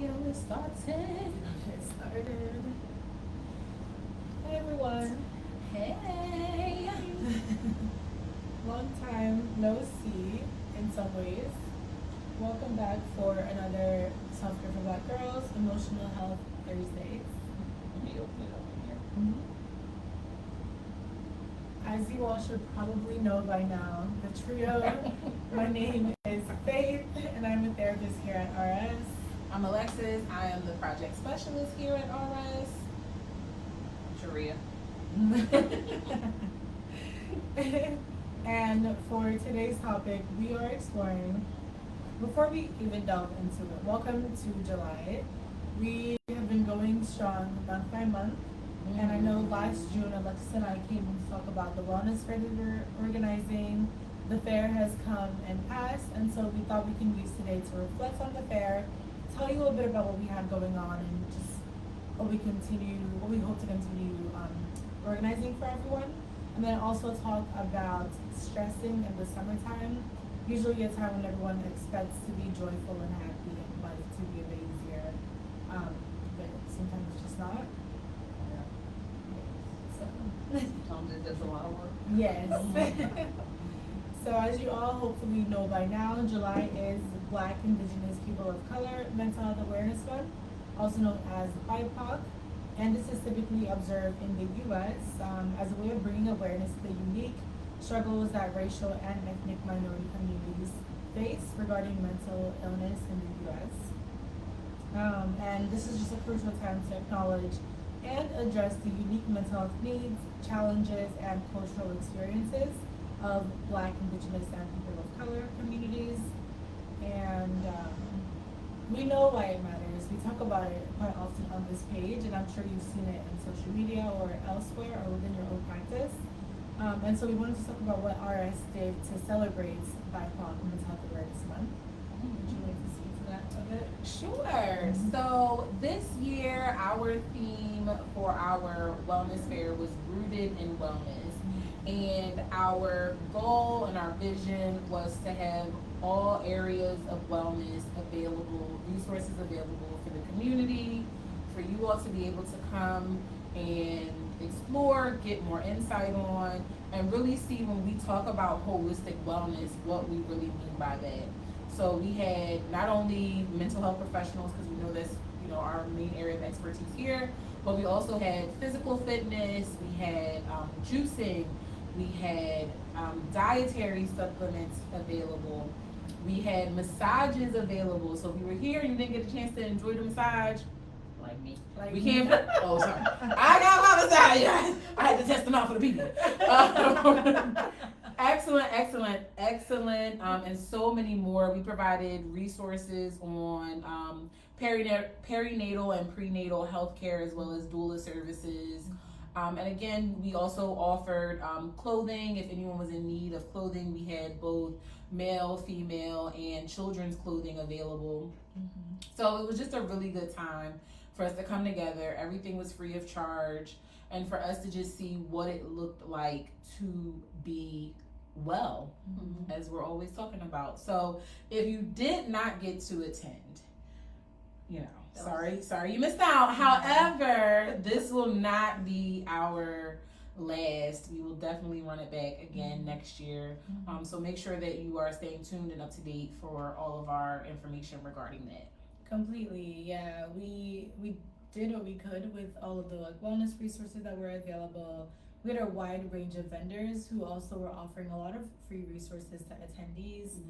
It started. It started. Hey everyone. Hey. Long time no see in some ways. Welcome back for another Self-Care for Black Girls Emotional Health Thursdays. Let me open it up in here. As you all should probably know by now, the trio, my name is Faith and I'm a therapist here at RS. I'm Alexis. I am the project specialist here at RS. Sharea. And for today's topic, we are exploring, before we even delve into it, welcome to July. We have been going strong month by month. And I know last June, Alexis and I came to talk about the wellness fair that we're organizing. The fair has come and passed, and so we thought we can use today to reflect on the fair, tell you a little bit about what we had going on, and just what we hope to continue organizing for everyone. And then also talk about stressing in the summertime. Usually a time when everyone expects to be joyful and happy and life to be a bit easier. But sometimes it's just not. Sometimes it does a lot of work. Yes. So as you all hopefully know by now, July is Black, Indigenous, People of Color Mental Health Awareness Month, also known as BIPOC. And this is typically observed in the U.S. As a way of bringing awareness to the unique struggles that racial and ethnic minority communities face regarding mental illness in the U.S. And this is just a crucial time to acknowledge and address the unique mental health needs, challenges, and cultural experiences of Black, Indigenous, and People of Color communities. And we know why it matters. We talk about it quite often on this page, and I'm sure you've seen it in social media or elsewhere or within your own practice. And so we wanted to talk about what RS did to celebrate BIPOC Mental Health Awareness Month. Would you like to speak to that a bit? Sure. So this year, our theme for our wellness fair was rooted in wellness. And our goal and our vision was to have all areas of wellness available, resources available for the community, for you all to be able to come and explore, get more insight on, and really see when we talk about holistic wellness, what we really mean by that. So we had not only mental health professionals, because we know that's our main area of expertise here, but we also had physical fitness, we had juicing, we had dietary supplements available, we had massages available. So if you were here and you didn't get a chance to enjoy the massage, like me, we can't. Oh, sorry, I got my massage. I had to test them out for the people. Excellent, and so many more. We provided resources on perinatal and prenatal health care, as well as doula services. And again, we also offered clothing. If anyone was in need of clothing, we had both male, female, and children's clothing available. So it was just a really good time for us to come together. Everything was free of charge, and for us to just see what it looked like to be well, as we're always talking about. So if you did not get to attend, sorry you missed out. However, this will not be our last. We will definitely run it back again next year. So make sure that you are staying tuned and up to date for all of our information regarding that. Completely, yeah. We did what we could with all of the wellness resources that were available. We had a wide range of vendors who also were offering a lot of free resources to attendees.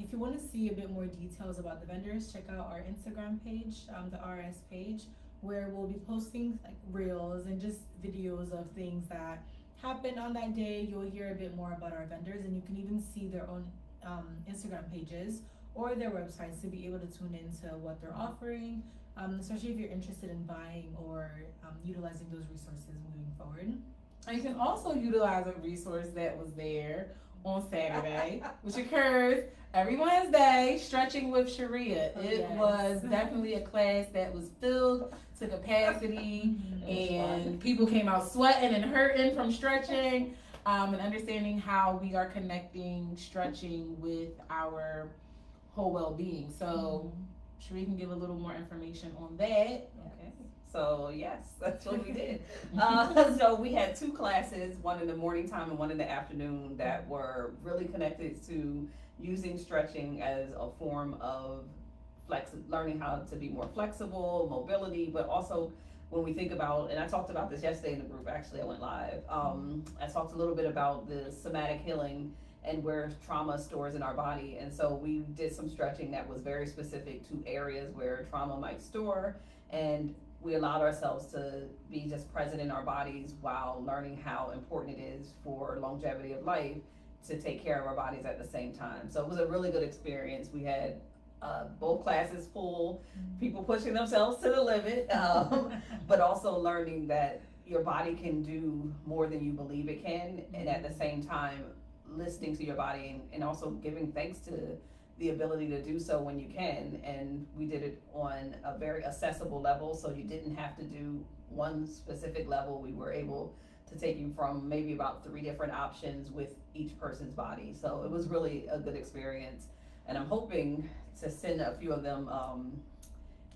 If you want to see a bit more details about the vendors, check out our Instagram page, the RS page, where we'll be posting reels and just videos of things that happened on that day. You'll hear a bit more about our vendors, and you can even see their own Instagram pages or their websites to be able to tune into what they're offering, especially if you're interested in buying or utilizing those resources moving forward. And you can also utilize a resource that was there on Saturday, which occurs every Wednesday, Stretching with Sharea. It was definitely a class that was filled to capacity, and people came out sweating and hurting from stretching, and understanding how we are connecting stretching with our whole well-being. So Sharea can give a little more information on that. Okay. So yes, that's what we did. So we had 2 classes, one in the morning time and one in the afternoon, that were really connected to using stretching as a form of learning how to be more flexible, mobility, but also when we think about, and I talked about this yesterday in the group, actually I went live, I talked a little bit about the somatic healing and where trauma stores in our body. And so we did some stretching that was very specific to areas where trauma might store, and we allowed ourselves to be just present in our bodies while learning how important it is for longevity of life to take care of our bodies at the same time. So it was a really good experience. We had both classes full, people pushing themselves to the limit, but also learning that your body can do more than you believe it can, and at the same time listening to your body and also giving thanks to the ability to do so when you can. And we did it on a very accessible level, so you didn't have to do one specific level. We were able to take you from maybe about 3 different options with each person's body. So it was really a good experience, and I'm hoping to send a few of them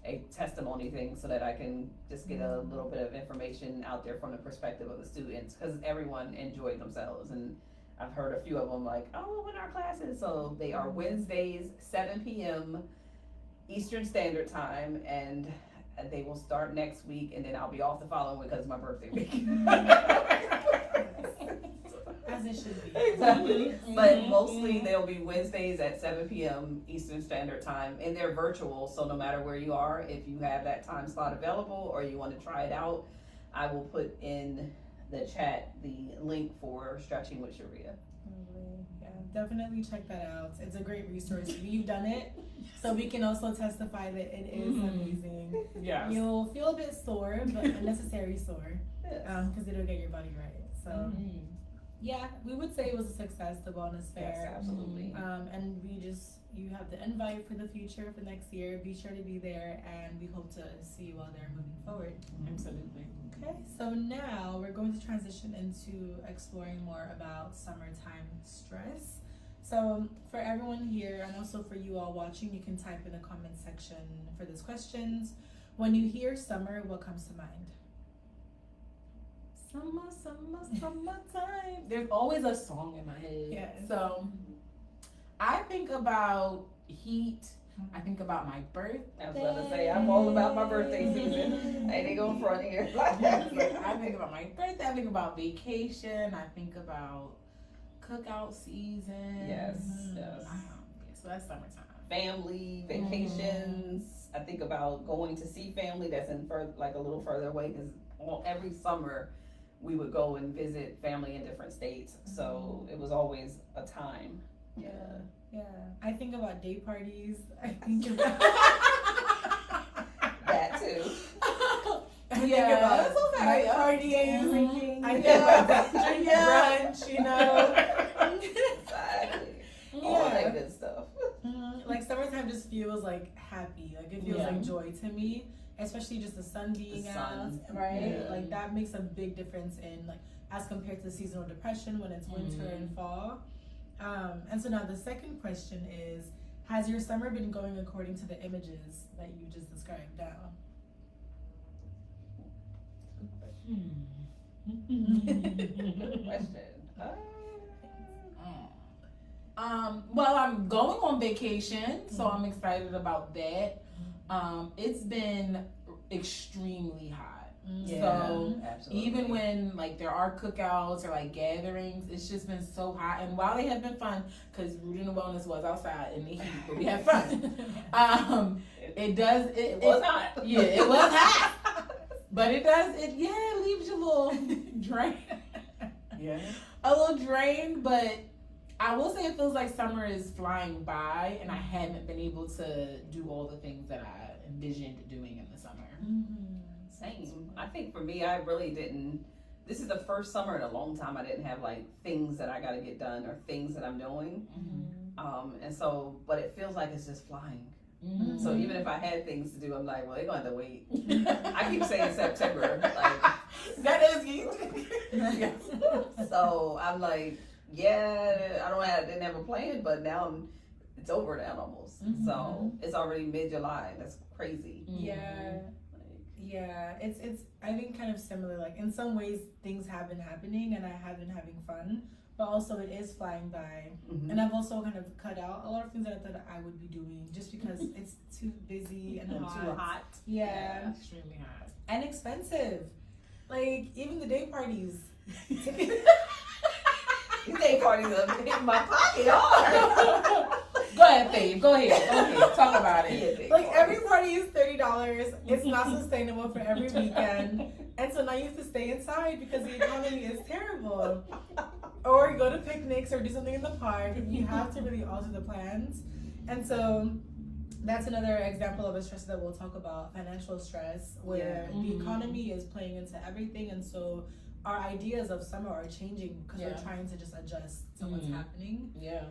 a testimony thing so that I can just get a little bit of information out there from the perspective of the students, because everyone enjoyed themselves. And I've heard a few of them like, oh, when our classes? So they are Wednesdays, 7 p.m. Eastern Standard Time, and they will start next week, and then I'll be off the following week because it's my birthday week. As it should be. Exactly. But mostly they'll be Wednesdays at 7 p.m. Eastern Standard Time, and they're virtual, so no matter where you are, if you have that time slot available or you want to try it out, I will put in the chat the link for Stretching with Sharea. Yeah, definitely check that out. It's a great resource. You've done it, so we can also testify that it is amazing. Yeah. You'll feel a bit sore, but a necessary sore, Yes. because it'll get your body right. So yeah, we would say it was a success, the wellness fair. Yes, absolutely. And you have the invite for the future for next year. Be sure to be there, and we hope to see you all there moving forward. Absolutely. Okay, so now we're going to transition into exploring more about summertime stress. So for everyone here, and also for you all watching, you can type in the comment section for these questions. When you hear summer, what comes to mind? Summer, summer, summertime. There's always a song in my head. Yes. So I think about heat. I think about my birthday. I was about to say, I'm all about my birthday season. I ain't gonna front here. I think about my birthday. I think about vacation. I think about cookout season. Yes, yes. Yeah, so that's summertime. Family, vacations. I think about going to see family that's in like a little further away, because every summer we would go and visit family in different states. So it was always a time. Yeah. Yeah, I think about day parties. I think about That too. I think about that's okay. night parties. Drinking. I think about drinking brunch, you know. Exactly. All that good stuff. Like summertime just feels like happy. Like it feels like joy to me, especially just the sun being out, right? Yeah. Like that makes a big difference in like as compared to seasonal depression when it's winter and fall. And so now the second question is, has your summer been going according to the images that you just described down? Good question. Well, I'm going on vacation, so I'm excited about that. It's been extremely hot. So absolutely. even when like there are cookouts or like gatherings, it's just been so hot. And while they have been fun, because Rooted in Wellness was outside in the heat, but we had fun. It was hot. Yeah, it was hot. But it leaves you a little drained. Yeah. A little drained, but I will say it feels like summer is flying by, and I haven't been able to do all the things that I envisioned doing in the summer. Same. I think for me, I really didn't. This is the first summer in a long time I didn't have like things that I got to get done or things that I'm doing. And so, but it feels like it's just flying. So even if I had things to do, I'm like, well, they're going to have to wait. I keep saying September. Like, that is you. So I'm like, yeah, didn't have a plan, but now it's over now almost. Mhm. So it's already mid-July. That's crazy. Yeah. Like, Yeah, it's I think kind of similar. Like in some ways things have been happening and I have been having fun, but also it is flying by. mhm. And I've also kind of cut out a lot of things that I thought I would be doing just because it's too busy and Too hot. hot. Yeah. Extremely hot. And expensive. Like even the day parties. These day parties are hitting my pocket hard. Go ahead, babe. Go ahead. Talk about it. Yeah, day Like parties. every party is $30. It's not sustainable for every weekend. And so now you have to stay inside because the economy is terrible. Or you go to picnics or do something in the park. You have to really alter the plans. And so that's another example of a stress that we'll talk about, financial stress, where Yeah. the Mhm. economy is playing into everything. And so our ideas of summer are changing because Yeah. we're trying to just adjust to what's Mhm. happening. Yeah.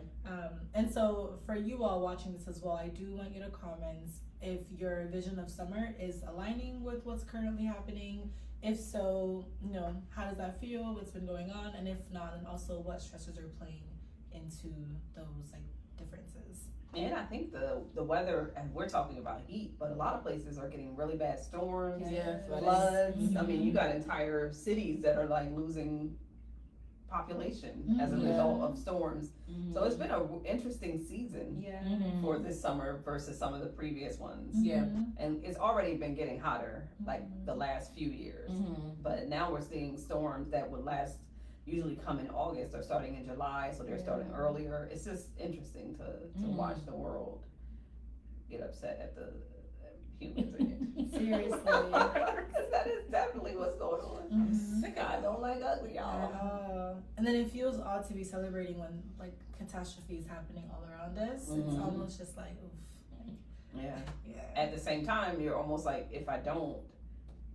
And so for you all watching this as well, I do want you to comment if your vision of summer is aligning with what's currently happening. If so, how does that feel? What's been going on? And if not, then also what stressors are playing into those like differences. And I think the weather, and we're talking about heat, but a lot of places are getting really bad storms, Yeah. floods. I mean, Mhm. you got entire cities that are like losing population as a Mhm. result of storms. Mhm. So it's been an interesting season Yeah. Mhm. for this summer versus some of the previous ones. Yeah. Mhm. And it's already been getting hotter like Mhm. the last few years. Mhm. But now we're seeing storms that would last, usually come in August or starting in July, so they're starting Yeah. earlier. It's just interesting to Mhm. watch the world get upset at the humans in it. Seriously. Because that is definitely what's going on. Mhm. God don't like ugly, y'all. And then it feels odd to be celebrating when like catastrophe is happening all around us. It's Mhm. almost just like, oof. Yeah. Yeah. At the same time, you're almost like, if I don't,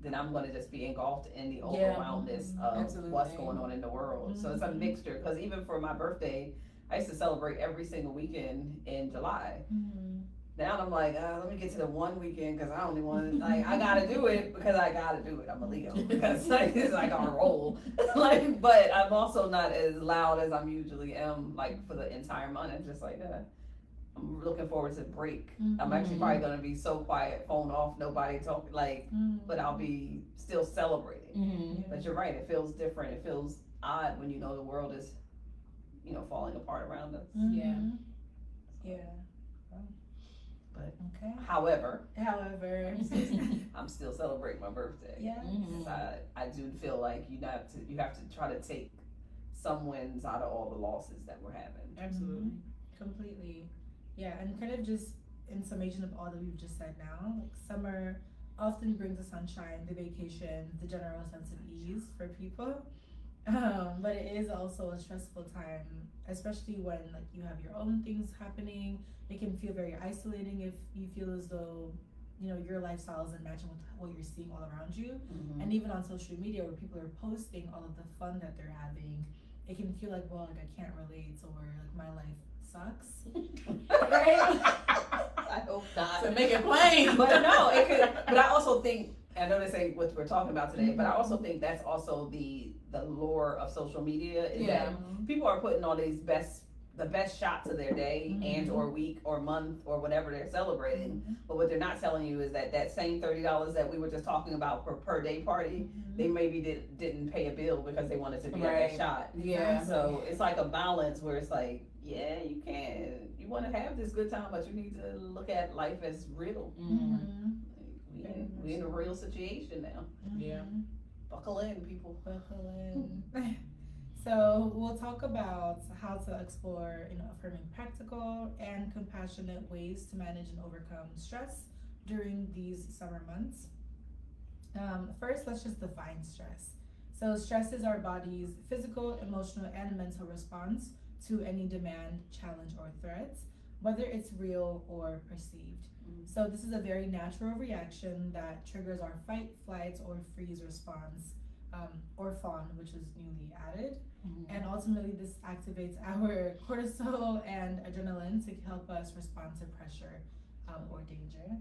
then I'm gonna just be engulfed in the Yeah. overwhelmness of Absolutely. what's going on in the world. So it's a Mhm. mixture, because even for my birthday, I used to celebrate every single weekend in July. Mhm. Now I'm like, let me get to the one weekend, because I only want, like, I gotta do it because I gotta do it. I'm a Leo, because like, it's like our role. Like, but I'm also not as loud as I'm usually am, like for the entire month. It's just like, I'm looking forward to break. I'm actually probably gonna be so quiet, phone off, nobody talking, like, Mhm. but I'll be still celebrating. Mhm. But you're right, it feels different. It feels odd when you know the world is, falling apart around us. Yeah. Mhm. Yeah. But Okay. however, However. I'm still celebrating my birthday. Yeah. Mhm. I do feel like you have to try to take some wins out of all the losses that we're having. Absolutely. Completely. Yeah, and kind of just in summation of all that we've just said now, like summer often brings the sunshine, the vacation, the general sense of ease for people. But it is also a stressful time, especially when like you have your own things happening. It can feel very isolating if you feel as though your lifestyle isn't matching with what you're seeing all around you. Mhm. And even on social media where people are posting all of the fun that they're having, it can feel like, well, like I can't relate, or like my life sucks. I hope not. To make it plain. But no, it could. But I also think, I know this ain't what we're talking about today, but I also think that's also the lure of social media is that people are putting all these the best shots of their day and or week or month or whatever they're celebrating. But what they're not telling you is that same $30 that we were just talking about per day party, they maybe didn't pay a bill because they wanted to be at that shot. Yeah. So it's like a balance where it's like, yeah, you want to have this good time, but you need to look at life as real. Mhm. We in a real situation now. Yeah. Buckle in, people. Buckle in. So we'll talk about how to explore, affirming practical and compassionate ways to manage and overcome stress during these summer months. First, let's just define stress. So stress is our body's physical, emotional, and mental response to any demand, challenge, or threat, whether it's real or perceived. So this is a very natural reaction that triggers our fight, flight, or freeze response, or fawn, which is newly added. And ultimately, this activates our cortisol and adrenaline to help us respond to pressure or danger.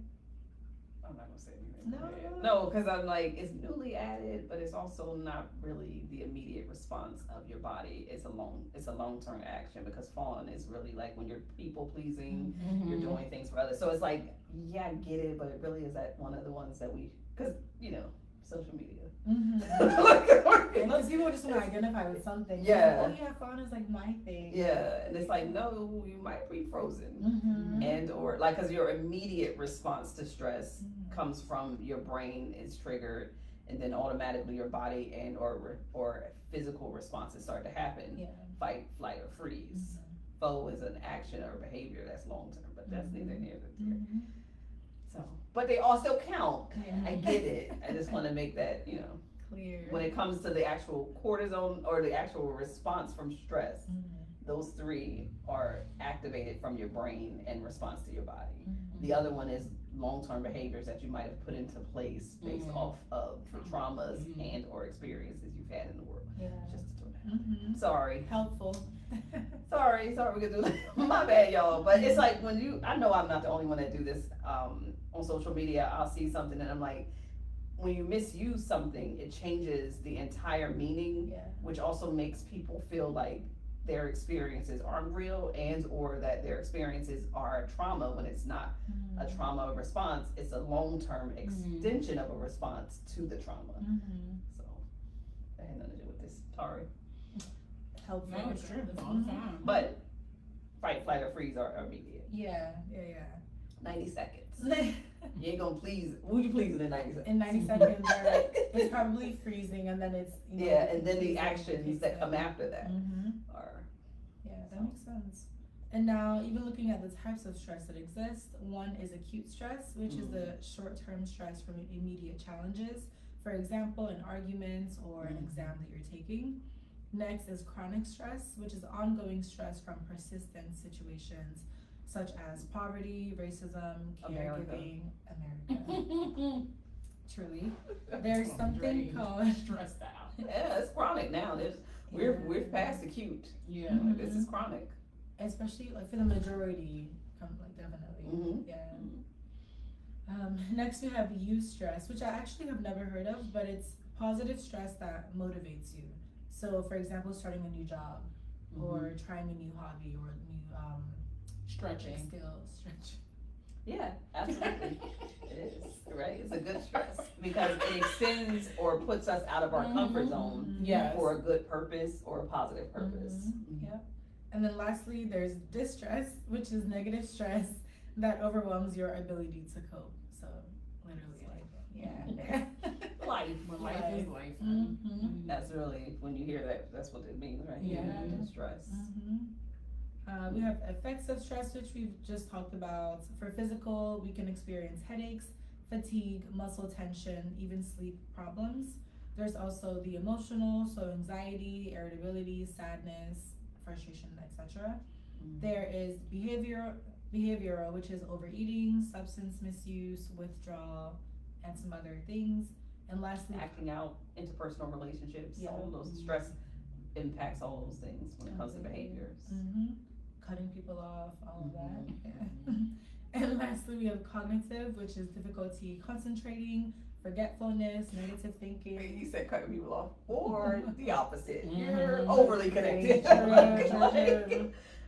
I'm not gonna say anything. No. No, because I'm like, it's newly added, but it's also not really the immediate response of your body. It's a long-term action, because fawn is really like when you're people pleasing, you're doing things for others. So it's like, yeah, I get it, but it really is that one of the ones that because social media. Because people just want to identify with something. Yeah. Like, oh yeah, fawn is like my thing. Yeah, and it's like, no, you might be frozen, and or like, because your immediate response to stress comes from your brain is triggered, and then automatically your body and or physical responses start to happen. Yeah. Fight, flight, or freeze. Foe is an action or behavior that's long term, but that's neither here nor there. So, but they all still count. Yeah. I get it. I just want to make that Clear. when it comes to the actual cortisol or the actual response from stress. Those three are activated from your brain in response to your body. The other one is long-term behaviors that you might have put into place based off of the traumas and or experiences you've had in the world. Yeah. Just to do that. Sorry. Helpful. Sorry, we could do that. My bad, y'all. But it's like I know I'm not the only one that do this on social media. I'll see something and I'm like, when you misuse something, it changes the entire meaning, which also makes people feel like their experiences aren't real and or that their experiences are trauma when it's not a trauma response. It's a long-term extension of a response to the trauma. So that had nothing to do with this. Sorry. Helpful. No, it's true. It's all the time. But fight, flight, or freeze are immediate. Yeah. 90 seconds. You ain't gonna please. Who you pleasing in 90 seconds? In 90 seconds, it's probably freezing, and then it's and then the actions that come after that are. Yeah, that makes sense. And now, even looking at the types of stress that exist, one is acute stress, which is the short-term stress from immediate challenges. For example, an argument or an exam that you're taking. Next is chronic stress, which is ongoing stress from persistent situations such as poverty, racism, caregiving, America. Truly. There's something called stressed out. Yeah, it's chronic now. We're past acute. Yeah. This is chronic. Especially like for the majority, like definitely. Yeah. Next we have eustress, which I actually have never heard of, but it's positive stress that motivates you. So, for example, starting a new job, or trying a new hobby, or new stretching skills. Yeah, absolutely. It is, right? It's a good stress because it extends or puts us out of our comfort zone for a good purpose or a positive purpose. Yep. And then lastly, there's distress, which is negative stress that overwhelms your ability to cope. So, literally, life is life. That's really, when you hear that, that's what it means, right? Yeah. Stress. We have effects of stress, which we've just talked about. For physical, we can experience headaches, fatigue, muscle tension, even sleep problems. There's also the emotional, so anxiety, irritability, sadness, frustration, etc. There is behavioral, which is overeating, substance misuse, withdrawal, and some other things. And lastly, acting out, interpersonal relationships, all those stress impacts all those things when it comes to behaviors. Cutting people off, all of that. And lastly, we have cognitive, which is difficulty concentrating, forgetfulness, negative thinking. You said cutting people off, or the opposite. You're overly connected.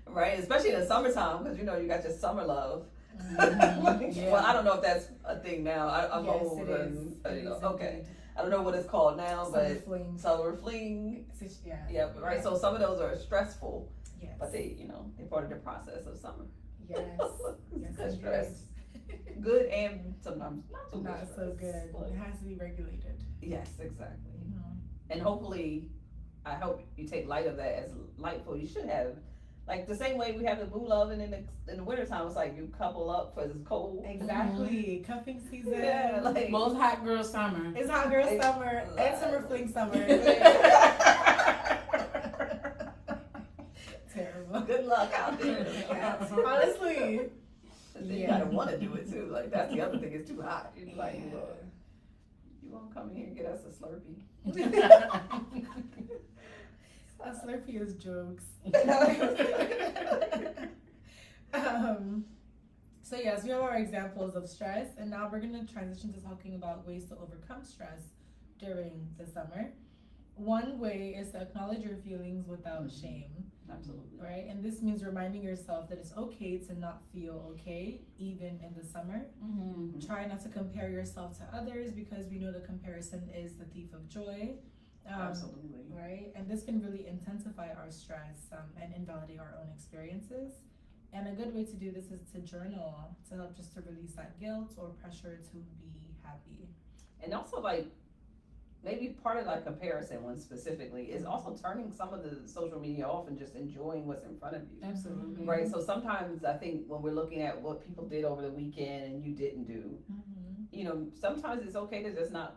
Right, especially in the summertime, because you got your summer love. Well, I don't know if that's a thing now. I'm old and okay. I don't know what it's called now, but summer fling. Yeah, right. So some of those are stressful, but they, they're part of the process of summer. Yes. Good stress. Good and sometimes not so good. It has to be regulated. Yes, exactly. And hopefully, I hope you take light of that as lightful. You should have. Like the same way we have the boo love, and in the wintertime, it's like you couple up because it's cold. Exactly. Cuffing season. Yeah, like most hot girl summer. It's hot girl summer and summer fling summer. Terrible. Good luck out there. Honestly. You gotta want to do it too. Like that's the other thing. It's too hot. You're like, you won't come in here and get us a Slurpee. A Slurpee So yes, we have our examples of stress, and now we're gonna transition to talking about ways to overcome stress during the summer. One way is to acknowledge your feelings without shame, Absolutely. right? And this means reminding yourself that it's okay to not feel okay, even in the summer. Mm-hmm. Try not to compare yourself to others because we know the comparison is the thief of joy. Absolutely. Right? And this can really intensify our stress and invalidate our own experiences. And a good way to do this is to journal to help just to release that guilt or pressure to be happy. And also, like, maybe part of that comparison one specifically is also turning some of the social media off and just enjoying what's in front of you. Absolutely. Right? So sometimes I think when we're looking at what people did over the weekend and you didn't do, you know, sometimes it's okay to just not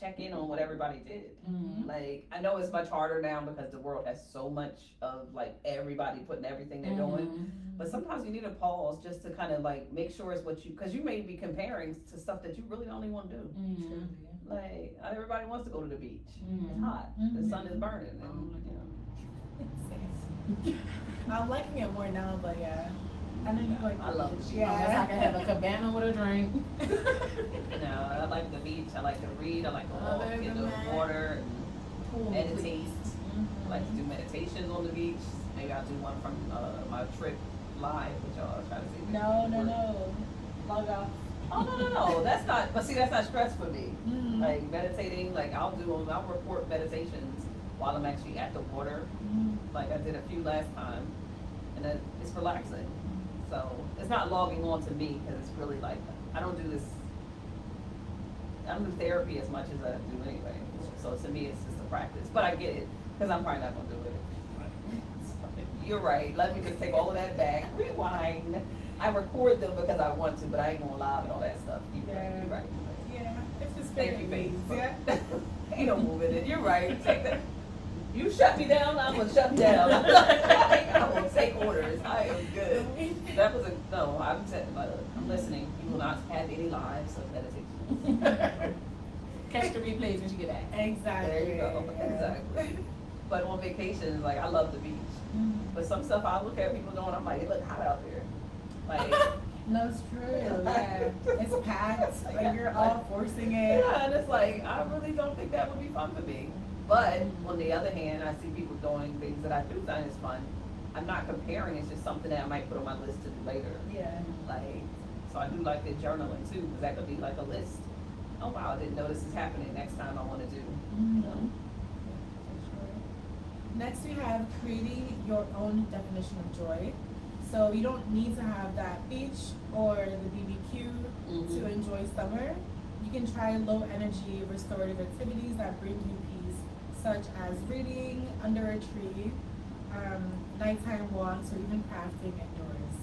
check in on what everybody did. Mm-hmm. Like, I know it's much harder now because the world has so much of like everybody putting everything they're doing. But sometimes you need a pause just to kind of like make sure it's what you, because you may be comparing to stuff that you really don't even want to do. Mm-hmm. Like, not everybody wants to go to the beach. Mm-hmm. It's hot. The sun is burning. And, you know. I'm liking it more now, but yeah. I know you like I love the beach. Unless I can have a cabana with a drink. No, I like the beach. I like to read. I like to walk Other in than the that, water, pool, meditate. please. I like to do meditations on the beach. Maybe I'll do one from my trip live, which y'all try to see. No. Log off. Oh, no. That's not, but see, that's not stress for me. Mm-hmm. Like report meditations while I'm actually at the water. Like I did a few last time, and it's relaxing. So it's not logging on to me because it's really like, I don't do therapy as much as I do anyway. So to me, it's just a practice. But I get it because I'm probably not going to do it. You're right. Let me just take all of that back. Rewind. I record them because I want to, but I ain't going to live and all that stuff. You're right. Yeah. It's just Thank you, Faith. Yeah. Ain't no moving it. You're right. Take that. You shut me down, I'm gonna shut down. I'm gonna take orders. I am good. That was I'm listening. You will not have any lives of meditation. Catch the replays when you get back. Exactly. There you go. Yeah. Exactly. But on vacations, like I love the beach. But some stuff I look at people doing, I'm like, it look hot out there. Like No, it's true. Yeah. It's packed. Like you're all forcing it. yeah, and it's like I really don't think that would be fun for me. But on the other hand, I see people doing things that I do find is fun. I'm not comparing, it's just something that I might put on my list to do later. Yeah. Like, so I do like the journaling too, because that could be like a list. Oh wow, I didn't know this is happening, next time I want to do. You know? Next, we have creating your own definition of joy. So you don't need to have that beach or the BBQ to enjoy summer. You can try low energy restorative activities that bring you peace, such as reading under a tree, nighttime walks, or even crafting indoors.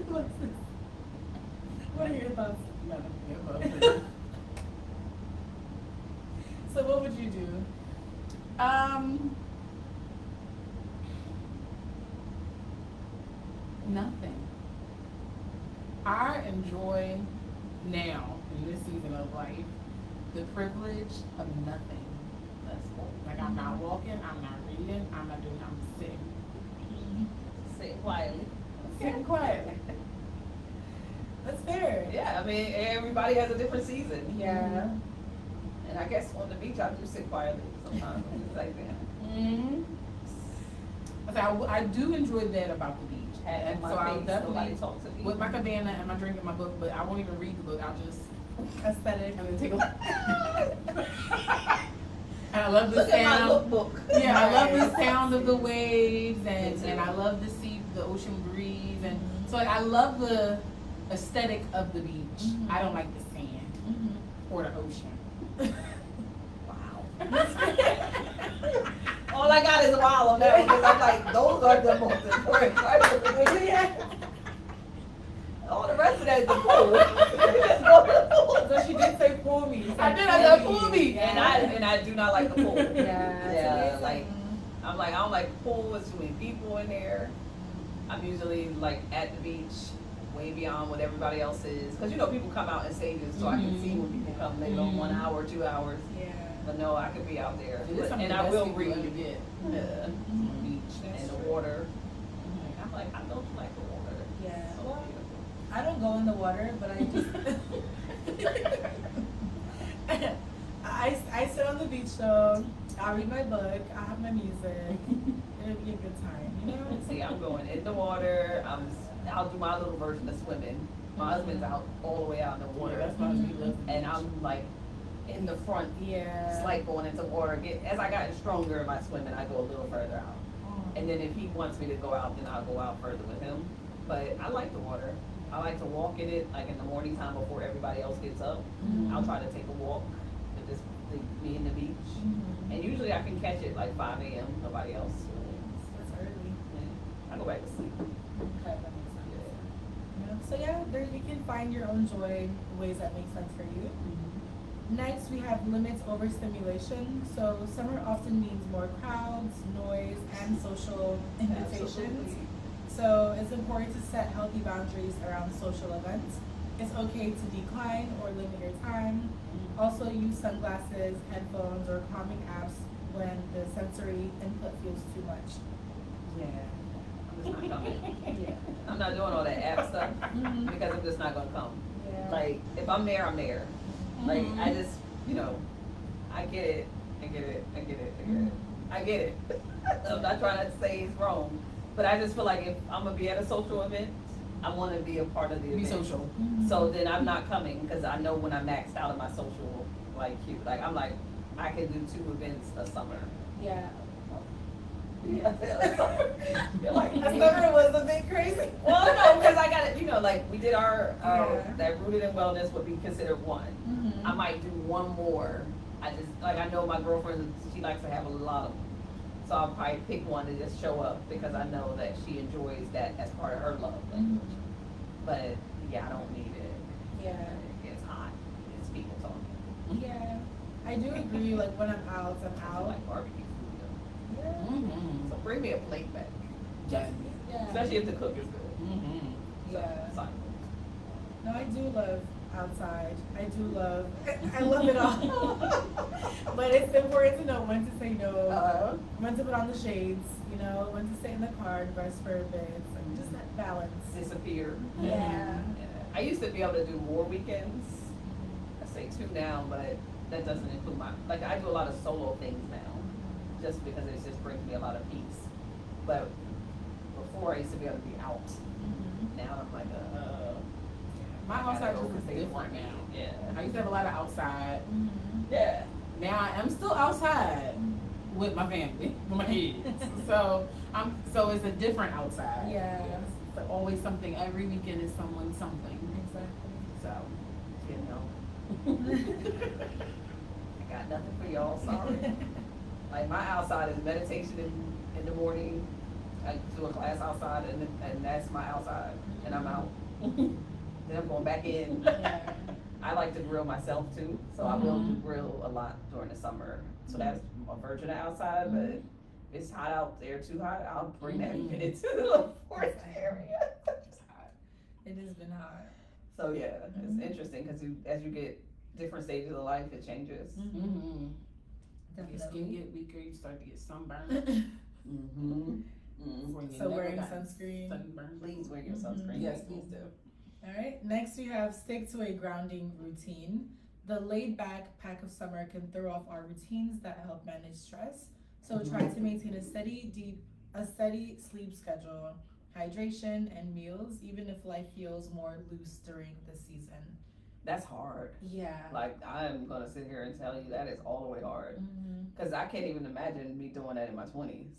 What's this? What are your thoughts? So what would you do? Nothing. I enjoy now, in this season of life, the privilege of nothing. That's cool. Like I'm not walking, I'm not reading, I'm not doing, I'm sitting. Sitting quietly. Sitting quietly. That's fair. Yeah, I mean, everybody has a different season. Yeah. And I guess on the beach, I do sit quietly sometimes. It's like that. I do enjoy that about the beach. And So my I'll face, definitely, nobody talk to me. with my cabana and my drink and my book, but I won't even read the book, I'll just Aesthetic. and then take a look. And I love the Look at my sound. lookbook. Yeah, I love Right. the sound of the waves Me too. and I love to see the ocean breeze and so I love the aesthetic of the beach. I don't like the sand or the ocean. Wow. All I got is a while on that one because I'm like, those are the most important parts of the video. All the rest of that is the pool. Just go to the pool. So she did say pull me. I said pull me. And I do not like the pool. Yeah. Yeah, like I'm like I don't like the pool. There's too many people in there. I'm usually like at the beach, way beyond what everybody else is. Because you know people come out in stages, so I can see when people come. They go 1 hour, 2 hours. Yeah. But no, I could be out there, And I will read. read. Get. The beach and the water. I'm like, I don't like the water. Yeah. Well, water, but I just I sit on the beach though. I'll read my book. I'll have my music. It'll be a good time, you know. See, I'm going in the water. I'll do my little version of swimming. My husband's out all the way out in the water. That's why he loves And I'm like in the front, Yeah. just like going into water. As I got stronger in my swimming, I go a little further out. And then if he wants me to go out, then I'll go out further with him. But I like the water. I like to walk in it, like in the morning time before everybody else gets up. I'll try to take a walk and just leave me in the beach. And usually I can catch it like 5 a.m. Nobody else. That's early. Yeah. I go back to sleep. Okay, that makes sense. Yeah. So yeah, there you can find your own joy in ways that make sense for you. Next, we have limits over stimulation. So summer often means more crowds, noise, and social invitations. Absolutely. So it's important to set healthy boundaries around social events. It's okay to decline or limit your time. Also use sunglasses, headphones, or calming apps when the sensory input feels too much. Yeah. I'm just not coming. Yeah. I'm not doing all that app stuff because I'm just not gonna come. Yeah. Like, if I'm there, I'm there. Like, I just, I get it. I get it. I get it. I'm not trying to say it's wrong, but I just feel like if I'm gonna be at a social event, I want to be a part of the event. Be social. So then I'm not coming because I know when I maxed out of my social queue. Like, I'm like, I can do 2 events a summer. Yeah. Yeah. You're like, A summer was a bit crazy. well, no, because I got it. Like we did our Yeah. that rooted in wellness would be considered one. I might do one more. I know my girlfriend, she likes to have a lot of them. So I'll probably pick one to just show up because I know that she enjoys that as part of her love language. But yeah, I don't need it. Yeah. It's hot. It's people talking. Yeah. I do agree, like when I'm out, I'm I out. like barbecue food though. Yeah. So bring me a plate back. Yeah. Yeah. Especially if the cook is good. Yeah. So, No, I do love outside. I love it all. But it's important to know when to say no, when to put on the shades, when to stay in the car and rest for a bit. It's like just that balance. disappear. Yeah. I used to be able to do more weekends. I say 2 now, but that doesn't include I do a lot of solo things now, just because it just brings me a lot of peace. But before I used to be able to be out. Now I'm like, My I gotta outside go just is for different things. now. Yeah. I used to have a lot of outside. Yeah. Now I am still outside with my family, with my kids. So it's a different outside. Yeah. It's always something. Every weekend is something. Exactly. So I got nothing for y'all, sorry. Like my outside is meditation in the morning. I do a class outside and that's my outside and I'm out. Then I'm going back in. Yeah. I like to grill myself too, so I will do grill a lot during the summer. So that's a version of outside, but if it's hot out there, too hot, I'll bring that unit to the forest area. it's hot. It has been hard. So yeah, it's interesting because as you get different stages of life, it changes. Your skin get weaker, you start to get sunburned. Before you So never wearing got sunscreen. Mm-hmm. Please wear your sunscreen. Yes, please do. All right. Next, we have stick to a grounding routine. The laid back pack of summer can throw off our routines that help manage stress. So try to maintain a steady sleep schedule, hydration, and meals, even if life feels more loose during the season. That's hard. Yeah. Like I'm gonna sit here and tell you that is all the way hard because I can't even imagine me doing that in my 20s.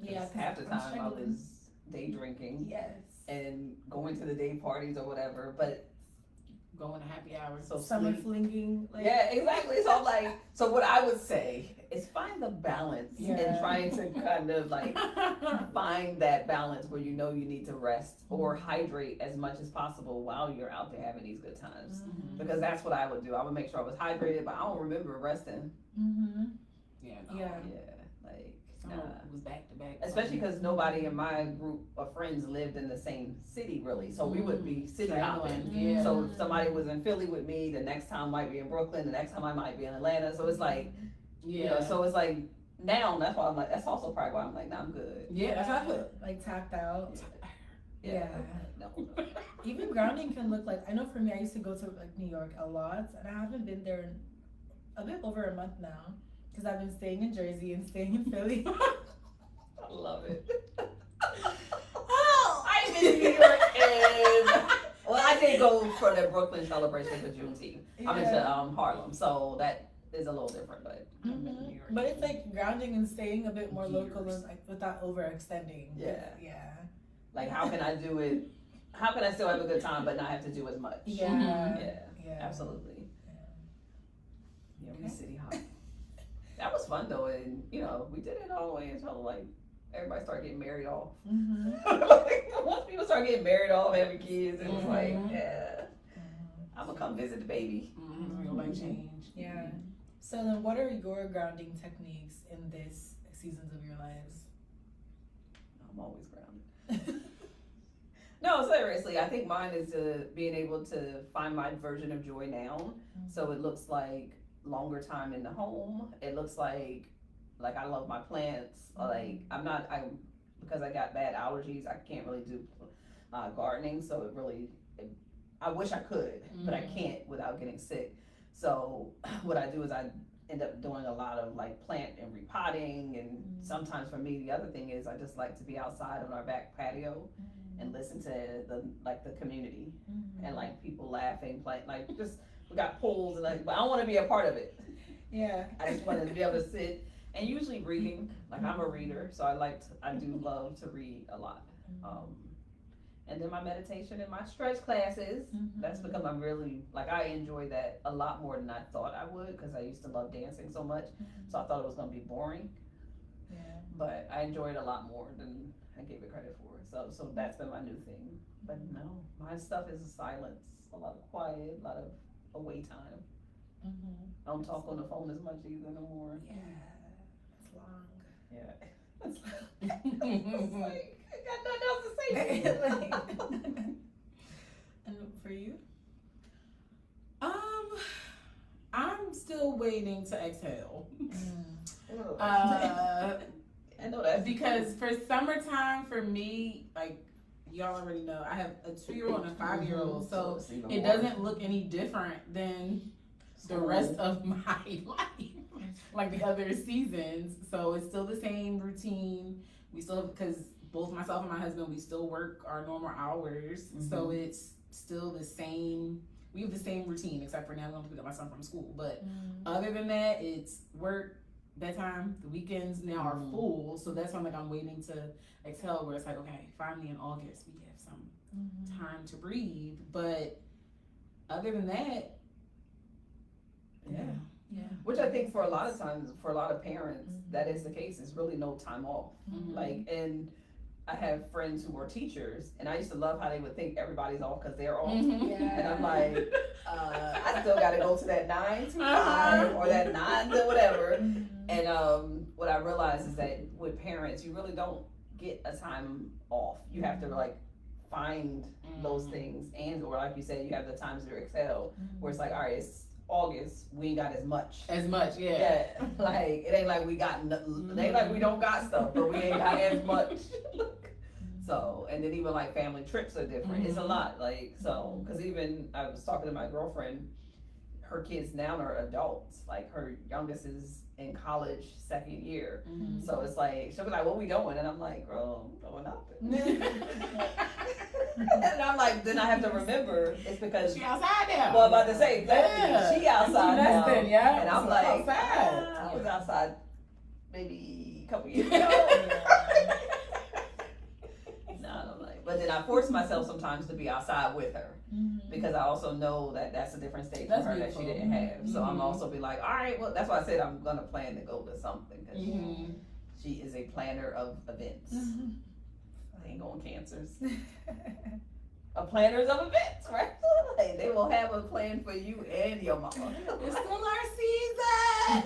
Yeah. 'cause Half the I'm time I struggling. was day drinking Yes. and going to the day parties or whatever, but Going to happy hours. so Summer sleep. flinging. Like, Yeah, exactly. So I'm like, so what I would say is find the balance Yeah. and trying to kind of like find that balance where you know you need to rest or hydrate as much as possible while you're out there having these good times. Because that's what I would do. I would make sure I was hydrated, but I don't remember resting. Yeah. Yeah. Like, Summer was back to back. especially because nobody in my group of friends lived in the same city really, so we would be city hopping. Yeah. So if somebody was in Philly with me, the next time might be in Brooklyn, the next time I might be in Atlanta. So it's like, so it's like now that's why I'm like, that's also probably why I'm like, nah, I'm good. Yeah, that's how I feel. Like tapped out. Yeah. No. even grounding can look like, I know for me, I used to go to like New York a lot, and I haven't been there in a bit over a month now, because I've been staying in Jersey and staying in Philly. I love it. Oh, I've been in New York and well, I did go for the Brooklyn celebration for Juneteenth. I'm into Harlem, so that is a little different, but I've been in New York. But it's like grounding and staying a bit more local Years. and like without overextending. Yeah. Yeah. Like, how can I do it? How can I still have a good time but not have to do as much? Yeah. Yeah, absolutely. Yeah, we Okay. city hop. That was fun though, and you know, we did it all the way until like everybody started getting married off. Like, once people started getting married off, having kids, it was like, yeah, I'm gonna come visit the baby. Real life change. Yeah. So then, what are your grounding techniques in this seasons of your lives? I'm always grounded. No, seriously, I think mine is being able to find my version of joy now. So it looks like longer time in the home. It looks like I love my plants. Like because I got bad allergies, I can't really do gardening. So I wish I could, but I can't without getting sick. So what I do is I end up doing a lot of like plant and repotting, and sometimes for me the other thing is I just like to be outside on our back patio and listen to the community and like people laughing, playing, like just we got pools and like, but I don't want to be a part of it. Yeah. I just wanted to be able to sit and usually reading. Like I'm a reader, so I do love to read a lot. And then my meditation and my stretch classes. That's because I'm really I enjoy that a lot more than I thought I would, because I used to love dancing so much. So I thought it was gonna be boring. Yeah. But I enjoy it a lot more than I gave it credit for. So that's been my new thing. But no, my stuff is silence, a lot of quiet, a lot of away time. I don't talk on the phone as much either no more. Yeah. It's long. Yeah. It's like, I got nothing else to say. And for you? I'm still waiting to exhale. I know that Because for summertime, for me, like y'all already know, I have a 2-year-old and a 5-year-old, so it doesn't look any different than the rest of my life, like the other seasons. So it's still the same routine. We still, because both myself and my husband, we still work our normal hours, so it's still the same. We have the same routine, except for now I'm gonna pick up my son from school. But other than that, it's work, bedtime. The weekends now are full, so that's why I'm waiting to exhale. Where it's like, okay, finally in August we have some time to breathe. But other than that, yeah. Which I think for a lot of times, for a lot of parents, that is the case. It's really no time off. Like, and I have friends who are teachers, and I used to love how they would think everybody's off because they're off. And I'm like, I still got to go to that 9 to 5 or that 9 to whatever. And what I realized is that with parents, you really don't get a time off. You have to find those things, and or like you said, you have the times to exhale, where it's like, all right, it's August, we ain't got as much. Yeah, like it ain't like we got, it ain't like we don't got stuff, but we ain't got as much. So, and then even like family trips are different. It's a lot, so, because even I was talking to my girlfriend, her kids now are adults. Like her youngest is in college 2nd year, so it's like she'll be like, "What we doing?" And I'm like, "Girl, I'm doing nothing." And I'm like, then I have to remember it's because she outside now. Well, I'm about to say exactly. She outside now, and I'm like, outside. I was outside maybe a couple years ago. No, I'm like, but then I force myself sometimes to be outside with her. Because I also know that that's a different stage for her that she didn't have. So I'm also be like, all right, well, that's why I said I'm gonna plan to go to something, because she is a planner of events. I ain't going cancers. A planners of events, right? Like, they will have a plan for you and your mama. It's still our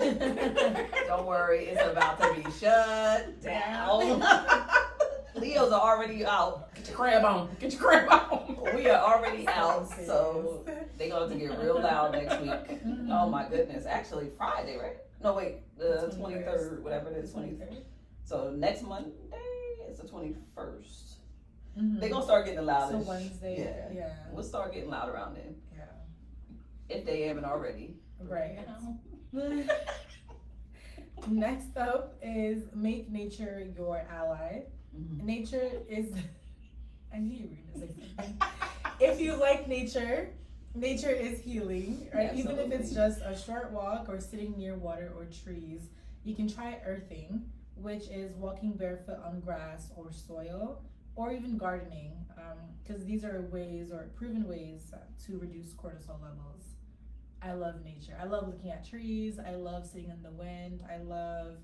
season. Don't worry, it's about to be shut down. Leos are already out. Get your crab on. Get your crab on. We are already out, so they're going to get real loud next week. Oh my goodness. Actually, Friday, right? No, wait, the 23rd, whatever it is, 23rd. So next Monday is the 21st. They gonna start getting loud. So Wednesday, yeah. We'll start getting loud around then. Yeah. If they haven't already. Right. Next up is make nature your ally. Nature is, I knew you were gonna say something. If you like nature, nature is healing, right? Even if it's just a short walk or sitting near water or trees, you can try earthing, which is walking barefoot on grass or soil, or even gardening, because these are ways or proven ways to reduce cortisol levels. I love nature. I love looking at trees. I love sitting in the wind. I love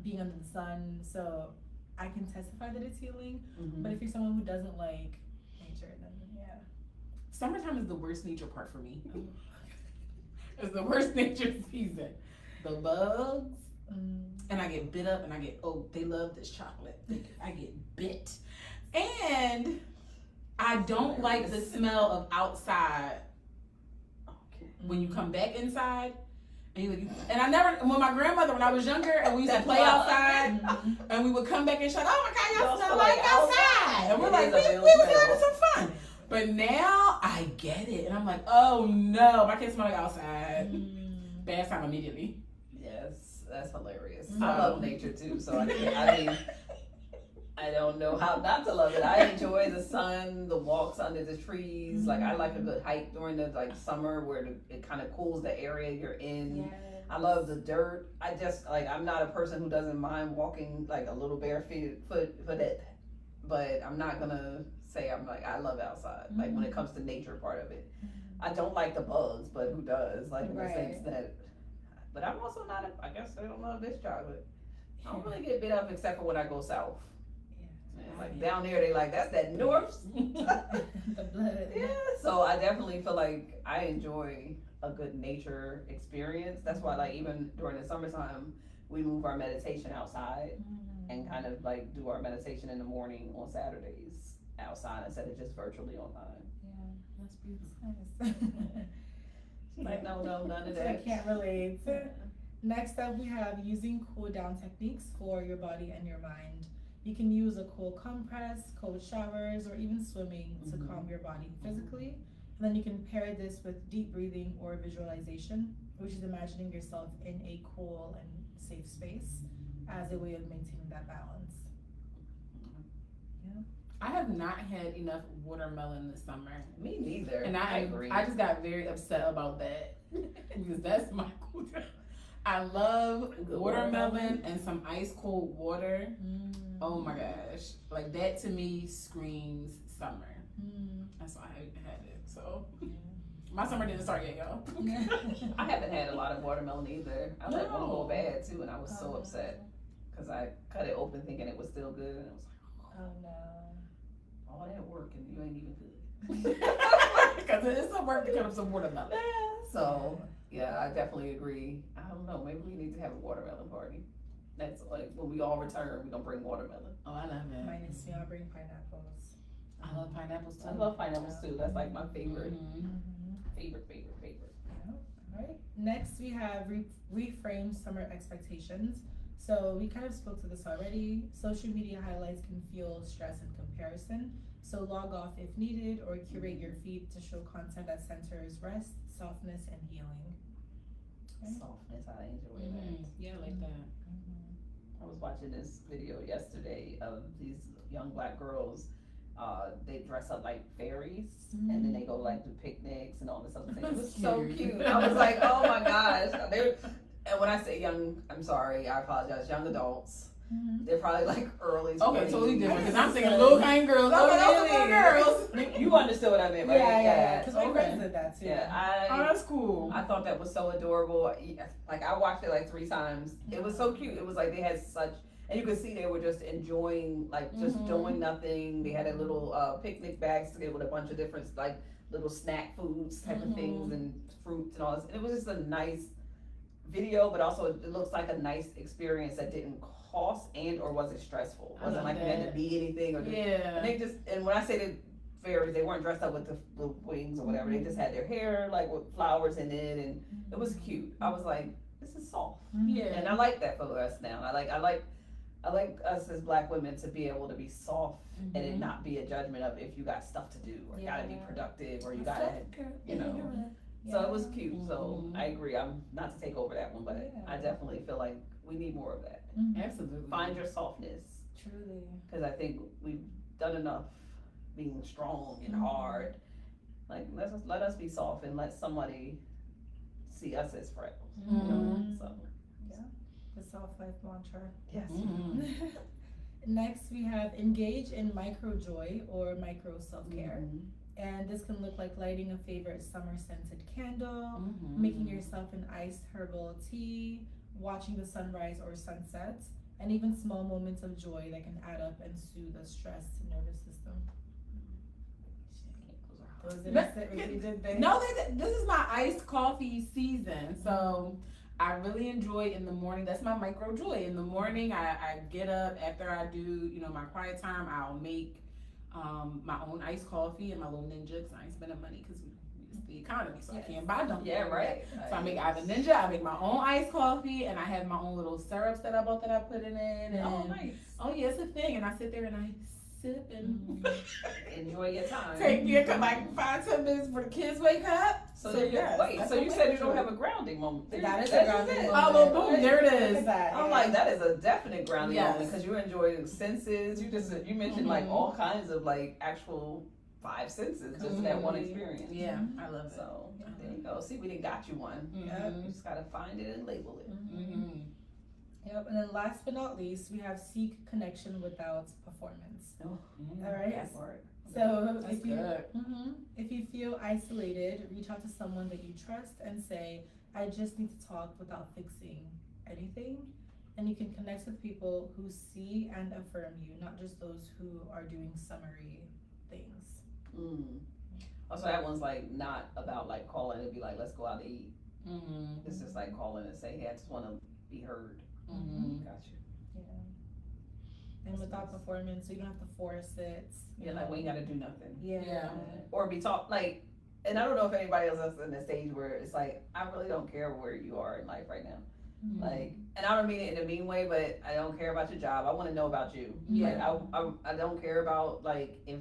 being under the sun. So I can testify that it's healing. But if you're someone who doesn't like nature, then yeah. Summertime is the worst nature part for me. It's the worst nature season. The bugs, and I get bit up, and I get, they love this chocolate. I get bit. And I don't like the smell of outside when you come back inside. And I never, when my grandmother, when I was younger, and we used to play outside, and we would come back and shout, oh my God, y'all smell like outside. And we're like, we was having some fun. But now I get it. And I'm like, oh no, my kids smell like outside. Bad time immediately. Yes, that's hilarious. I love nature too, so I mean, I don't know how not to love it. I enjoy the sun, the walks under the trees. Like I like a good hike during the summer where it kind of cools the area you're in. Yes. I love the dirt. I just I'm not a person who doesn't mind walking like a little barefoot, but I'm not gonna say I love outside. Like when it comes to nature part of it, I don't like the bugs, but who does? Like in the sense that. But I'm also not. I guess I don't love this chocolate. I don't really get bit up except for when I go south. Like down there, they like that's that north. The blood. Yeah, so I definitely feel like I enjoy a good nature experience. That's why, like, even during the summertime, we move our meditation outside and kind of like do our meditation in the morning on Saturdays outside instead of just virtually online. Yeah, that's beautiful. Like no, none of that. I can't relate. Next up, we have using cool down techniques for your body and your mind. You can use a cool compress, cold showers, or even swimming to calm your body physically. And then you can pair this with deep breathing or visualization, which is imagining yourself in a cool and safe space as a way of maintaining that balance. Yeah. I have not had enough watermelon this summer. Me neither. And I agree. I just got very upset about that because that's my cool down. I love watermelon and some ice cold water. Oh my gosh. Like that to me screams summer. That's why I had it. So my summer didn't start yet, y'all. I haven't had a lot of watermelon either. I let one go bad too, and I was so upset because I cut it open thinking it was still good, and I was like, oh no. All that work and you ain't even good. Because it's some work to cut up some watermelon. So yeah, I definitely agree. I don't know. Maybe we need to have a watermelon party. That's like when we all return, we're gonna bring watermelon. Oh, I love it. Minus me, I'll bring pineapples. I love pineapples too. I love pineapples too. That's like my favorite. Favorite. Yeah. All right. Next, we have reframe summer expectations. So we kind of spoke to this already. Social media highlights can fuel stress and comparison. So log off if needed, or curate your feed to show content that centers rest, softness, and healing. Right? Softness, I enjoy that. Yeah, I like that. I was watching this video yesterday of these young black girls. They dress up like fairies, and then they go like do picnics and all this other thing. It was so cute. I was like, oh my gosh. And when I say young, I'm sorry, I apologize. Young adults. They're probably like early 20s. Okay, totally different. Because I'm thinking little kind girls. Oh, Little girls. You understood what I meant, right? Yeah. Because my friends did that too. Yeah, oh, that's cool. I thought that was so adorable. Like I watched it like 3 times. It was so cute. It was like they had such, and you could see they were just enjoying, like just doing nothing. They had a little picnic basket with a bunch of different like little snack foods type of things and fruits and all this. And it was just a nice video, but also it looks like a nice experience that didn't cost and or wasn't stressful. It wasn't like you had to be anything or and they just, and when I say the fairies, they weren't dressed up with the wings or whatever. They just had their hair like with flowers in it, and it was cute. I was like, this is soft. Yeah. And I like that for us now. I like I like us as Black women to be able to be soft and it Mhm. not be a judgment of if you got stuff to do or gotta be Yeah. productive or you gotta, you know. Yeah. So it was cute. So Mhm. I agree. I'm not to take over that one, but Yeah. I definitely feel like we need more of that. Absolutely. Find your softness, Truly. because I think we've done enough being strong and Mhm. hard. Like let us be soft and let somebody see us as frail. You know. Mhm. So The soft life mantra. yes. Mhm. Next, we have engage in micro joy or micro self care. Mhm. And this can look like lighting a favorite summer scented candle, Mhm. making yourself an iced herbal tea, watching the sunrise or sunset, and even small moments of joy that can add up and soothe a stressed nervous system. Those didn't really did they? No, this is my iced coffee season. So I really enjoy in the morning. That's my micro joy. In the morning, I get up after I do, my quiet time. I'll make my own iced coffee and my little Ninja because I ain't spending money because it's the economy, so I can't buy them. Yeah, right. So I make either Ninja, I make my own iced coffee, and I have my own little syrups that I bought that I put in it. And, Oh, nice. Oh, yeah, it's a thing. And I sit there and I sip and Enjoy your time. take me a like 5-10 minutes for the kids wake up. So, yes, wait, that's so what you my said you micro don't joy. have a grounding moment. That is a That's grounding it. moment. Oh, well, boom, there it Look is. at that. I'm like, that is a definite grounding Yes. moment because you enjoy the senses. You mentioned like Mhm. all kinds of like actual 5 senses just in that one experience. Yeah, I love it. So there you go. See, we didn't got you one. Mhm. You just gotta find it and label it. Mhm. Yep, and then last but not least, we have seek connection without performance. Oh, All right. that part. So That's if you good. if you feel isolated, reach out to someone that you trust and say, "I just need to talk without fixing anything." And you can connect with people who see and affirm you, not just those who are doing summary things. Also, that one's like not about like calling and be like, let's go out to eat. Mhm. It's just like calling and say, hey, I just want to be heard. Mhm. Got you. And without performance, so you don't have to force it. Yeah, like we ain't gotta do nothing. Yeah. Or be taught like, and I don't know if anybody else is in the stage where it's like, I really don't care where you are in life right now. Like, and I don't mean it in a mean way, but I don't care about your job. I want to know about you. Yeah. Like, I don't care about like if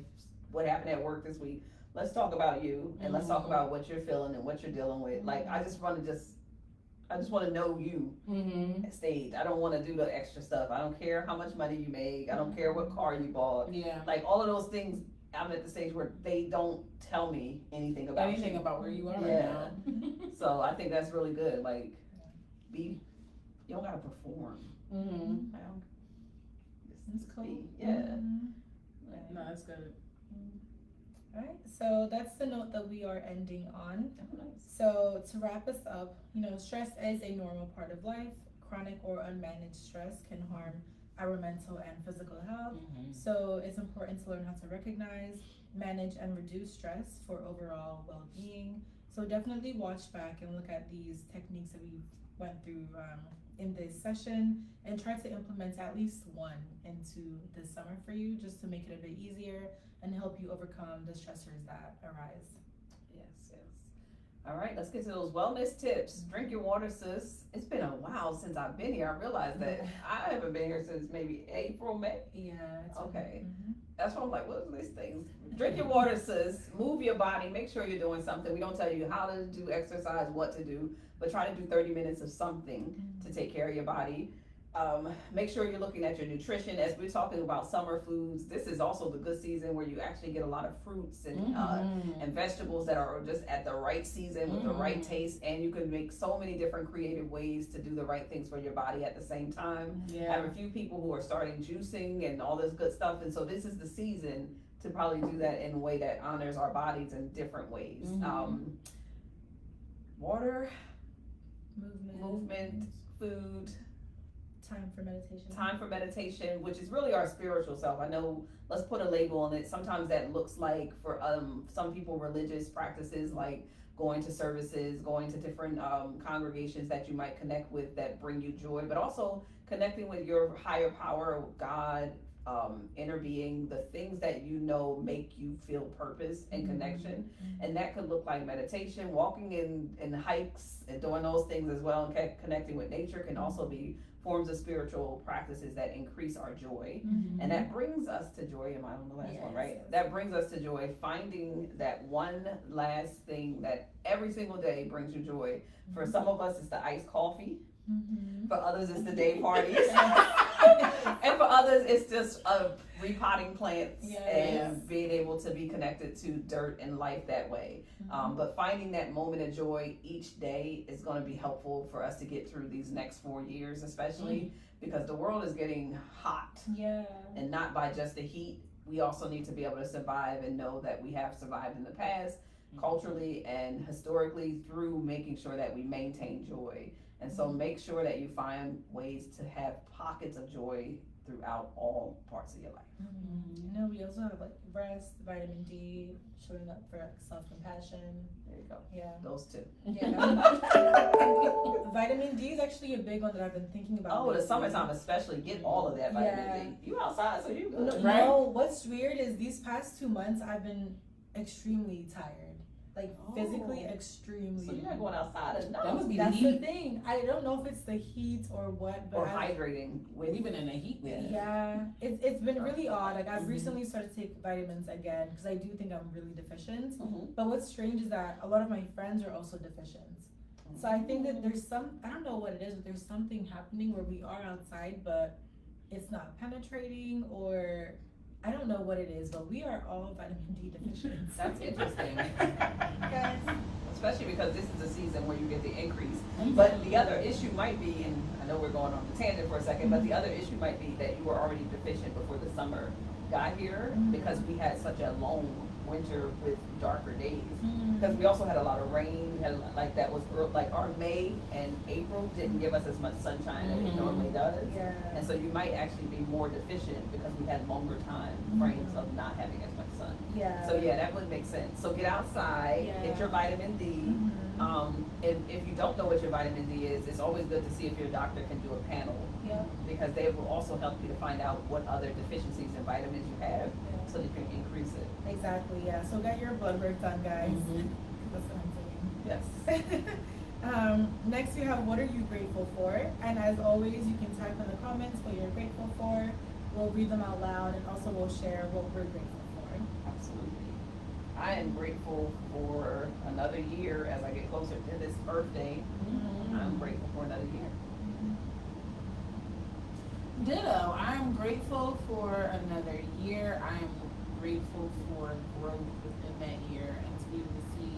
what happened at work this week. Let's talk about you and let's talk about what you're feeling and what you're dealing with. Like, I just want to know you Mhm. stage. I don't want to do the extra stuff. I don't care how much money you make. I don't care what car you bought. Yeah. Like all of those things, I'm at the stage where they don't tell me anything about Anything you. about where you are Yeah. right now. So I think that's really good. Like, you don't gotta perform. Mhm. Just cool. be, yeah. No, that's good. Alright, so that's the note that we are ending on. Oh, nice. So to wrap us up, stress is a normal part of life. Chronic or unmanaged stress can harm our mental and physical health. So it's important to learn how to recognize, manage, and reduce stress for overall well-being. So definitely watch back and look at these techniques that we went through in this session and try to implement at least one into this summer for you, just to make it a bit easier and help you overcome the stressors that arise. Yes. All right, let's get to those wellness tips. Drink your water, sis. It's been a while since I've been here. I realized that I haven't been here since maybe April, May. Yeah. Okay. That's why I'm like, what are these things? Drink your water, sis. Move your body. Make sure you're doing something. We don't tell you how to do exercise, what to do, but try to do 30 minutes of something to take care of your body. Make sure you're looking at your nutrition. As we're talking about summer foods, this is also the good season where you actually get a lot of fruits and vegetables that are just at the right season with the right taste, and you can make so many different creative ways to do the right things for your body at the same time. I have a few people who are starting juicing and all this good stuff, and so this is the season to probably do that in a way that honors our bodies in different ways. Water, movement, food, time for meditation, which is really our spiritual self. I know, let's put a label on it. Sometimes that looks like for some people religious practices like going to services, going to different congregations that you might connect with that bring you joy, but also connecting with your higher power, God, inner being, the things that make you feel purpose and connection. And that could look like meditation, walking in hikes and doing those things as well, and connecting with nature can also be forms of spiritual practices that increase our joy. And that brings us to joy. Am I on the last one, right? Yes. That brings us to joy, finding that one last thing that every single day brings you joy. For some of us, it's the iced coffee. For others, it's the day parties. And for others, it's just repotting plants and being able to be connected to dirt and life that way. But finding that moment of joy each day is going to be helpful for us to get through these next 4 years, especially because the world is getting hot. And not by just the heat. We also need to be able to survive and know that we have survived in the past, culturally and historically, through making sure that we maintain joy. And so make sure that you find ways to have pockets of joy throughout all parts of your life. You know, we also have like rest, vitamin D, showing up for self-compassion. There you go. Yeah. Those two. Vitamin D is actually a big one that I've been thinking about. Oh, the summertime especially, get all of that vitamin D. You outside, so you good, no, right? No, what's weird is these past 2 months I've been extremely tired. Like physically extremely. So you're not going outside enough. That must be That's the heat. the thing. I don't know if it's the heat or what, but Or hydrating. We've been in the heat. It's been really odd. Like I've recently started to take vitamins again because I do think I'm really deficient. But what's strange is that a lot of my friends are also deficient. So I think that there's I don't know what it is, but there's something happening where we are outside, but it's not penetrating, or I don't know what it is, but we are all vitamin D deficient. That's interesting. Guys. Especially because this is a season where you get the increase. But the other issue might be, and I know we're going on the tangent for a second, but the other issue might be that you were already deficient before the summer got here because we had such a long winter with darker days. Because we also had a lot of rain. We had like that was like our May and April didn't give us as much sunshine as it normally does. And so you might actually be more deficient because we had longer time frames of not having as much sun. So yeah, that would make sense. So get outside, get your vitamin D. If you don't know what your vitamin D is, it's always good to see if your doctor can do a panel. Because they will also help you to find out what other deficiencies in vitamins you have so you can increase it. Exactly, yeah. So get your blood work done, guys. That's what I'm saying. Yes. Next we have what are you grateful for? And as always, you can type in the comments what you're grateful for. We'll read them out loud and also we'll share what we're grateful for. Absolutely. I am grateful for another year as I get closer to this Earth Day. I'm grateful for another year. Ditto. I'm grateful for another year. I'm grateful for growth within that year and to be able to see,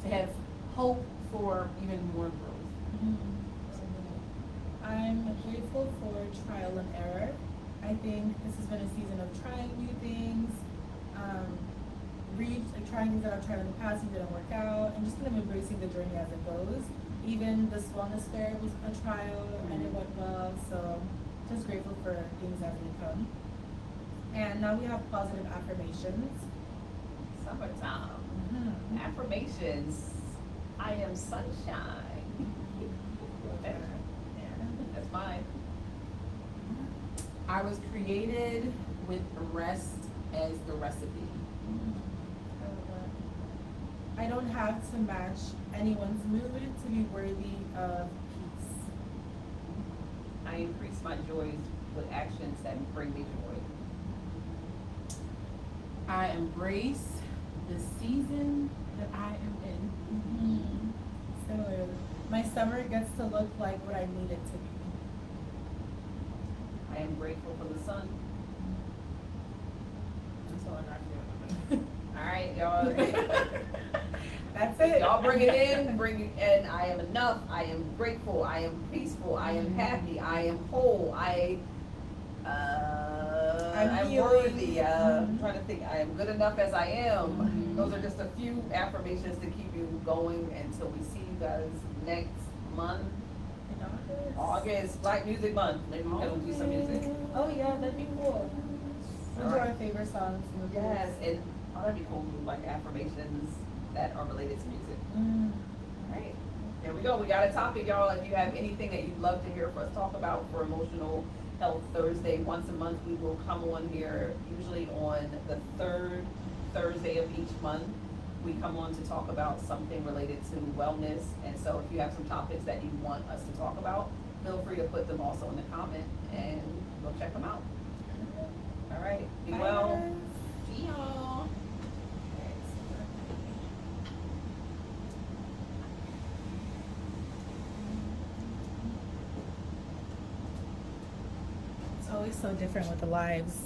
to have hope for even more growth. I'm grateful for trial and error. I think this has been a season of trying new things, trying things that I've tried in the past and didn't work out, and just kind of embracing the journey as it goes. Even this wellness fair was a trial and it went well, so just grateful for things as they come. And now we have positive affirmations. Summertime. Affirmations. I am sunshine. Okay. That's mine. I was created with rest as the recipe. I don't have to match anyone's mood to be worthy of peace. I increase my joys with actions that bring me joy. I embrace the season that I am in. Similarly, my summer gets to look like what I need it to be. I am grateful for the sun. That's all I got for you. All right, y'all. That's it. Y'all bring it in, and I am enough, I am grateful, I am peaceful, I am happy, I am whole, I'm worthy, I'm trying to think, I am good enough as I am. Those are just a few affirmations to keep you going until we see you guys next month. In August, Black Music Month. Maybe we can do some music. Oh yeah, that'd be cool. Those are our favorite songs. Yes, and that'd be cool, to do like affirmations that are related to music. Alright, there we go. We got a topic, y'all. If you have anything that you'd love to hear us talk about for Emotional Health Thursday, once a month we will come on here, usually on the third Thursday of each month. We come on to talk about something related to wellness. And so if you have some topics that you want us to talk about, feel free to put them also in the comment and go check them out. All right, be well. See y'all. It's always so different with the lives.